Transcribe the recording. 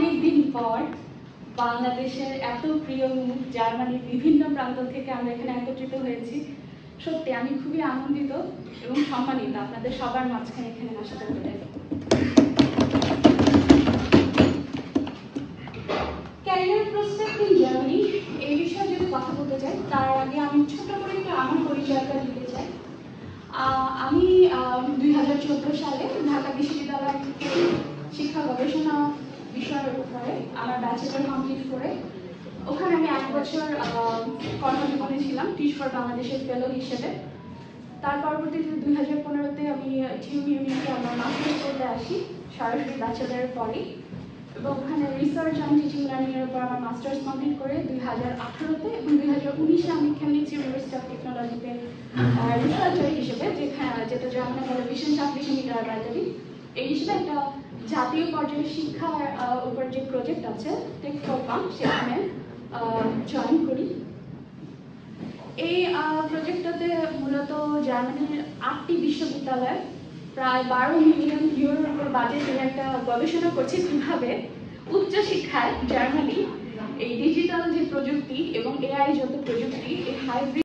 অনেক দিন পর বাংলাদেশের এত প্রিয় মুখ জার্মানির বিভিন্ন প্রান্ত থেকে আমরা এখানে একত্রিত হয়েছি। সত্যি আমি খুবই আনন্দিত এবং সম্মানিত আপনাদের সবার মাঝখানে এখানে আসাতে পেরে। ক্যারিয়ার প্রসপেক্ট ইন জার্মানি এই বিষয়ে যদি কথা বলতে চাই তার আগে আমি ছোট করে একটু আমার পরিচয়টা দিতে চাই। আমি 2014 সালে ঢাকা বিশ্ববিদ্যালয় থেকে শিক্ষা গবেষণা বিষয়ের উপরে আমার ব্যাচেলর কমপ্লিট করে ওখানে আমি 1 বছর কর্মজীবনে ছিলাম টিচ ফর বাংলাদেশের ফেলো হিসেবে। তার পরবর্তীতে 2015-তে আমি টিউব ইউনিয়নে আমার মাস্টার্স করতে আসি সরাসরি ব্যাচেলরের পরেই, এবং ওখানে রিসার্চ অ্যান্ড টিচিং লার্নিংয়ের উপর আমার মাস্টার্স কমপ্লিট করে 2018-তে এবং 2019-এ আমি কেমব্রিজ ইউনিভার্সিটি অফ টেকনোলজিতে রিসার্চার হিসেবে, যেটা জার্মানি বলে wissenschaftliche Mitarbeiterin, এই হিসেবে একটা জাতীয় পর্যায়ে শিক্ষার উপর যে প্রজেক্ট আছে টেক ফর ফান সেখানে জয়েন করি। এই প্রজেক্টটাতে মূলত জার্মানির 8টি বিশ্ববিদ্যালয় প্রায় 12 মিলিয়ন ইউরোর উপর বাজেটের একটা গবেষণা করছে কীভাবে উচ্চশিক্ষায় জার্মানি এই ডিজিটাল যে প্রযুক্তি এবং এআই যত প্রযুক্তি এই হাইব্রিড